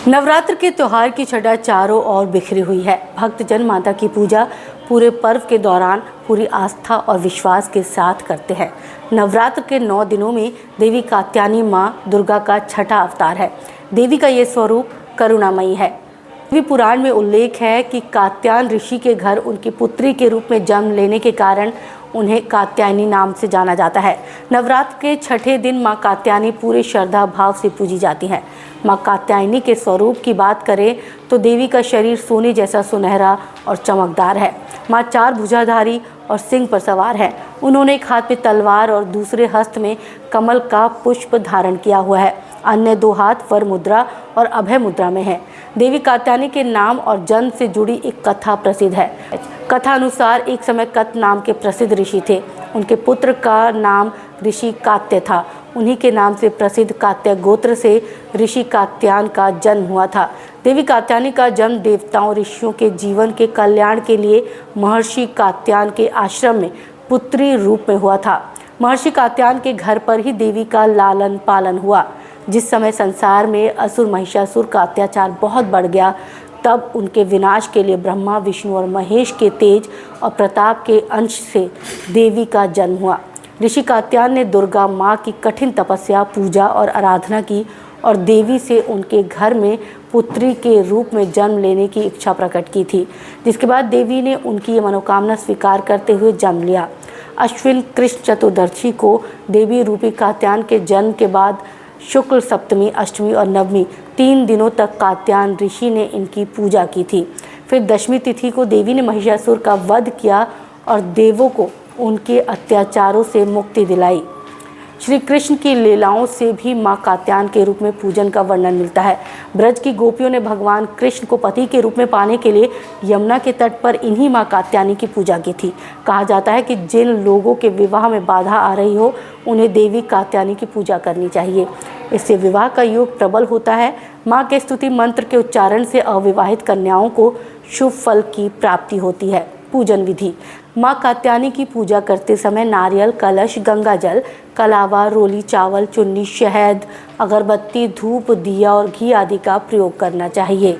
नवरात्र के त्योहार की छटा चारों ओर बिखरी हुई है। भक्तजन माता की पूजा पूरे पर्व के दौरान पूरी आस्था और विश्वास के साथ करते हैं। नवरात्र के 9 दिनों में देवी कात्यायनी मां दुर्गा का छठा अवतार है। देवी का ये स्वरूप करुणामयी है। देवी पुराण में उल्लेख है कि कात्यायन ऋषि के घर उनकी पुत्री के रूप में जन्म लेने के कारण उन्हें कात्यायनी नाम से जाना जाता है। नवरात्र के छठे दिन मां कात्यायनी पूरे श्रद्धा भाव से पूजी जाती हैं। मां कात्यायनी के स्वरूप की बात करें तो देवी का शरीर सोने जैसा सुनहरा और चमकदार है। मां 4 भुजाधारी और सिंह पर सवार है। उन्होंने एक हाथ में तलवार और दूसरे हस्त में कमल का पुष्प धारण किया हुआ है। अन्य 2 हाथ वर मुद्रा और अभय मुद्रा में है। देवी कात्यायनी के नाम और जन्म से जुड़ी एक कथा प्रसिद्ध है। कथा अनुसार एक समय कत नाम के प्रसिद्ध ऋषि थे। उनके पुत्र का नाम ऋषि कात्य था। उन्हीं के नाम से प्रसिद्ध कात्य गोत्र से ऋषि कात्यायन का जन्म हुआ था। देवी कात्यायनी का जन्म देवताओं ऋषियों के जीवन के कल्याण के लिए महर्षि कात्यायन के आश्रम में पुत्री रूप में हुआ था। महर्षि कात्यायन के घर पर ही देवी का लालन पालन हुआ। जिस समय संसार में असुर महिषासुर का अत्याचार बहुत बढ़ गया, तब उनके विनाश के लिए ब्रह्मा विष्णु और महेश के तेज और प्रताप के अंश से देवी का जन्म हुआ। ऋषि कात्यायन ने दुर्गा माँ की कठिन तपस्या, पूजा और आराधना की और देवी से उनके घर में पुत्री के रूप में जन्म लेने की इच्छा प्रकट की थी, जिसके बाद देवी ने उनकी ये मनोकामना स्वीकार करते हुए जन्म लिया। अश्विन कृष्ण चतुर्दशी को देवी रूपी कात्यायन के जन्म के बाद शुक्ल सप्तमी, अष्टमी और नवमी 3 दिनों तक कात्यायन ऋषि ने इनकी पूजा की थी। फिर दशमी तिथि को देवी ने महिषासुर का वध किया और देवों को उनके अत्याचारों से मुक्ति दिलाई। श्री कृष्ण की लीलाओं से भी मां कात्यायन के रूप में पूजन का वर्णन मिलता है। ब्रज की गोपियों ने भगवान कृष्ण को पति के रूप में पाने के लिए यमुना के तट पर इन्हीं मां कात्यायनी की पूजा की थी। कहा जाता है कि जिन लोगों के विवाह में बाधा आ रही हो, उन्हें देवी कात्यायनी की पूजा करनी चाहिए। इससे विवाह का योग प्रबल होता है। मां के स्तुति मंत्र के उच्चारण से अविवाहित कन्याओं को शुभ फल की प्राप्ति होती है। पूजन विधि: मां कात्यायनी की पूजा करते समय नारियल, कलश, गंगा जल, कलावा, रोली चावल, चुन्नी, शहद, अगरबत्ती, धूप, दिया और घी आदि का प्रयोग करना चाहिए।